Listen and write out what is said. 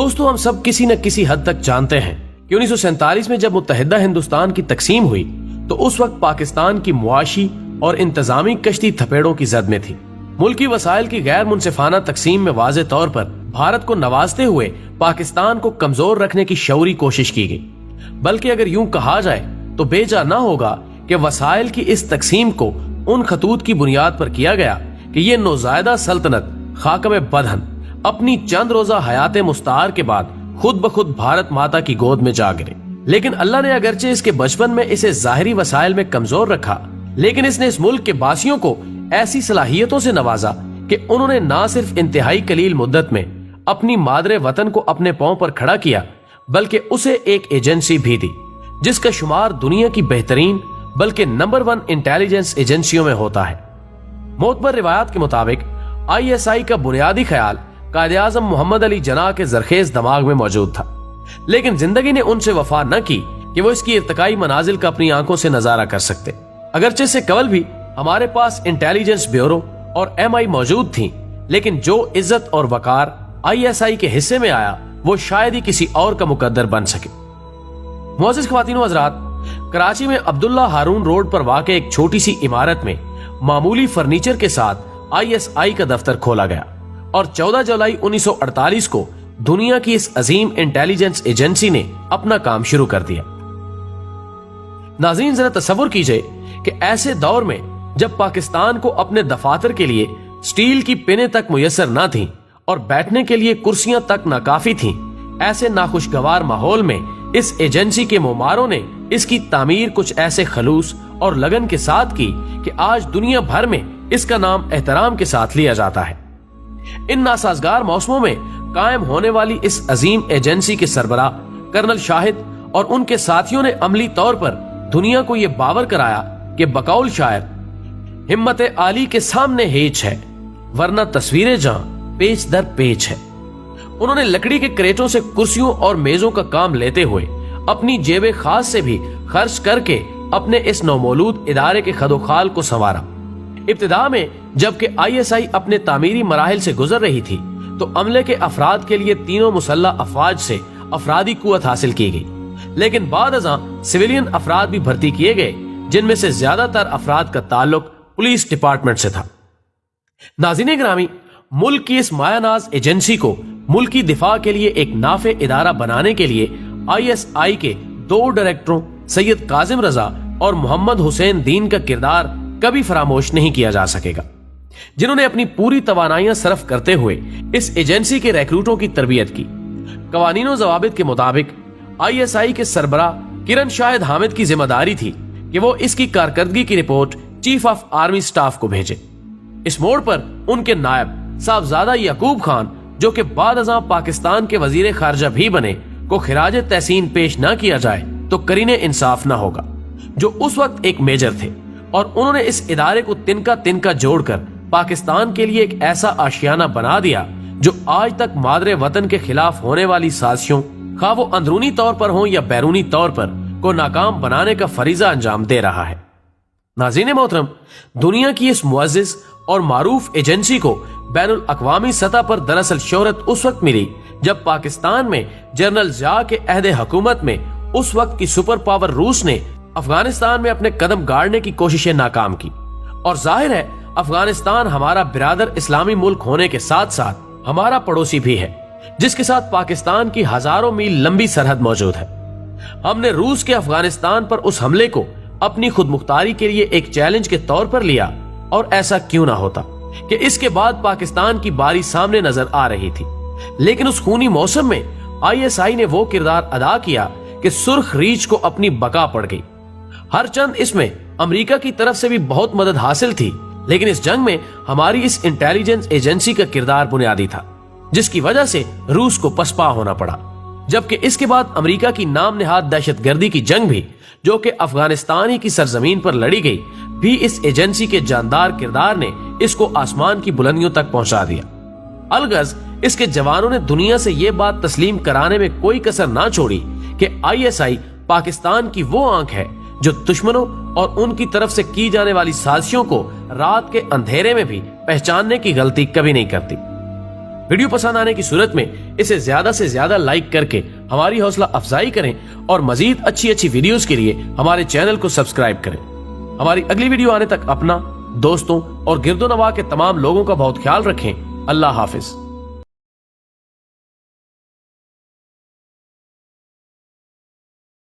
دوستو، ہم سب کسی نہ کسی حد تک جانتے ہیں کہ 1947 میں جب متحدہ ہندوستان کی تقسیم ہوئی تو اس وقت پاکستان کی معاشی اور انتظامی کشتی تھپیڑوں کی زد میں تھی۔ ملکی وسائل کی غیر منصفانہ تقسیم میں واضح طور پر بھارت کو نوازتے ہوئے پاکستان کو کمزور رکھنے کی شعوری کوشش کی گئی، بلکہ اگر یوں کہا جائے تو بے جا نہ ہوگا کہ وسائل کی اس تقسیم کو ان خطوط کی بنیاد پر کیا گیا کہ یہ نوزائیدہ سلطنت خاکم بدہن اپنی چند روزہ حیات مستعار کے بعد خود بخود بھارت ماتا کی گود میں جا گرے۔ لیکن اللہ نے اگرچہ اس کے بچپن میں اسے ظاہری وسائل میں کمزور رکھا، لیکن اس نے اس ملک کے باسیوں کو ایسی صلاحیتوں سے نوازا کہ انہوں نے نہ صرف انتہائی قلیل مدت میں اپنی مادر وطن کو اپنے پاؤں پر کھڑا کیا، بلکہ اسے ایک ایجنسی بھی دی جس کا شمار دنیا کی بہترین بلکہ نمبر 1 انٹیلیجنس ایجنسیوں میں ہوتا ہے۔ معتبر روایات کے مطابق ISI کا بنیادی خیال قائد اعظم محمد علی جناح کے زرخیز دماغ میں موجود تھا، لیکن زندگی نے ان سے وفا نہ کی کہ وہ اس کی ارتقائی منازل کا اپنی آنکھوں سے نظارہ کر سکتے۔ اگرچہ سے قبل بھی ہمارے پاس انٹیلیجنس بیورو اور MI موجود تھیں، لیکن جو عزت اور وقار ISI کے حصے میں آیا وہ شاید ہی کسی اور کا مقدر بن سکے۔ معزز خواتین و حضرات، کراچی میں عبداللہ ہارون روڈ پر واقع ایک چھوٹی سی عمارت میں معمولی فرنیچر کے ساتھ ISI کا دفتر کھولا گیا اور 14 جولائی 1948 کو دنیا کی اس عظیم انٹیلیجنس ایجنسی نے اپنا کام شروع کر دیا۔ ناظرین، ذرا تصور کیجئے کہ ایسے دور میں جب پاکستان کو اپنے دفاتر کے لیے سٹیل کی پنیں تک میسر نہ تھیں اور بیٹھنے کے لیے کرسیاں تک ناکافی تھیں، ایسے ناخوشگوار ماحول میں اس ایجنسی کے معماروں نے اس کی تعمیر کچھ ایسے خلوص اور لگن کے ساتھ کی کہ آج دنیا بھر میں اس کا نام احترام کے ساتھ لیا جاتا ہے۔ ان ناسازگار موسموں میں قائم ہونے والی اس عظیم ایجنسی کے سربراہ کرنل شاہد اور ان کے ساتھیوں نے عملی طور پر دنیا کو یہ باور کرایا کہ بقول شاعر ہمت عالی کے سامنے ہیچ ہے، ورنہ تصویریں جہاں پیچ در پیچ ہے۔ انہوں نے لکڑی کے کریٹوں سے کرسیوں اور میزوں کا کام لیتے ہوئے اپنی جیب خاص سے بھی خرچ کر کے اپنے اس نومولود ادارے کے خد و خال کو سنوارا۔ ابتدا میں جبکہ ISI اپنے تعمیری مراحل سے گزر رہی تھی تو عملے کے افراد کے لیے تینوں مسلح افواج سے افرادی قوت حاصل کی گئی، لیکن بعد ازاں سویلین افراد بھی بھرتی کیے گئے، جن میں سے زیادہ تر افراد کا تعلق پولیس ڈپارٹمنٹ سے تھا۔ ناظرین گرامی، ملک کی اس مایہ ناز ایجنسی کو ملکی دفاع کے لیے ایک نافع ادارہ بنانے کے لیے ISI کے 2 ڈائریکٹروں سید کاظم رضا اور محمد حسین دین کا کردار کبھی فراموش نہیں کیا جا سکے گا، جنہوں نے اپنی پوری توانائیاں صرف کرتے ہوئے اس ایجنسی کے ریکروٹوں کی تربیت کی۔ قوانین و ضوابط کے مطابق ISI کے سربراہ کرن شاہد حامد کی ذمہ داری تھی کہ وہ اس کی کارکردگی کی report chief of army staff کو بھیجے۔ اس موڑ پر ان کے نائب صاحبزادہ یعقوب خان، جو کہ بعد ازاں پاکستان کے وزیر خارجہ بھی بنے، کو خراج تحسین پیش نہ کیا جائے تو کرین انصاف نہ ہوگا، جو اس وقت ایک میجر تھے، اور انہوں نے اس ادارے کو تنکا تنکا جوڑ کر پاکستان کے لیے ایک ایسا آشیانہ بنا دیا جو آج تک مادر وطن کے خلاف ہونے والی سازشوں، خواہ وہ اندرونی طور پر ہوں یا بیرونی طور پر، کو ناکام بنانے کا فریضہ انجام دے رہا ہے۔ ناظرین محترم، دنیا کی اس معزز اور معروف ایجنسی کو بین الاقوامی سطح پر دراصل شہرت اس وقت ملی جب پاکستان میں جنرل ضیاء کے عہد حکومت میں اس وقت کی سپر پاور روس نے افغانستان میں اپنے قدم گاڑنے کی کوششیں ناکام کی، اور ظاہر ہے افغانستان ہمارا برادر اسلامی ملک ہونے کے ساتھ ساتھ ہمارا پڑوسی بھی ہے، جس کے ساتھ پاکستان کی ہزاروں میل لمبی سرحد موجود ہے۔ ہم نے روس کے افغانستان پر اس حملے کو اپنی خود مختاری کے لیے ایک چیلنج کے طور پر لیا، اور ایسا کیوں نہ ہوتا کہ اس کے بعد پاکستان کی باری سامنے نظر آ رہی تھی، لیکن اس خونی موسم میں ISI نے وہ کردار ادا کیا کہ سرخ ریچھ کو اپنی بقا پڑ گئی۔ ہر چند اس میں امریکہ کی طرف سے بھی بہت مدد حاصل تھی، لیکن اس جنگ میں ہماری اس انٹیلیجنس ایجنسی کا کردار بنیادی تھا، جس کی وجہ سے روس کو پسپا ہونا پڑا، جبکہ اس کے بعد امریکہ کی نام نہاد دہشت گردی کی جنگ بھی، جو کہ افغانستان ہی کی سرزمین پر لڑی گئی، بھی اس ایجنسی کے جاندار کردار نے اس کو آسمان کی بلندیوں تک پہنچا دیا۔ الغرض اس کے جوانوں نے دنیا سے یہ بات تسلیم کرانے میں کوئی کسر نہ چھوڑی کہ ISI پاکستان کی وہ آنکھ ہے جو دشمنوں اور ان کی طرف سے کی جانے والی سازشوں کو رات کے اندھیرے میں بھی پہچاننے کی غلطی کبھی نہیں کرتی۔ ویڈیو پسند آنے کی صورت میں اسے زیادہ سے زیادہ لائک کر کے ہماری حوصلہ افزائی کریں اور مزید اچھی ویڈیوز کے لیے ہمارے چینل کو سبسکرائب کریں۔ ہماری اگلی ویڈیو آنے تک اپنا، دوستوں اور گرد و نواح کے تمام لوگوں کا بہت خیال رکھیں۔ اللہ حافظ۔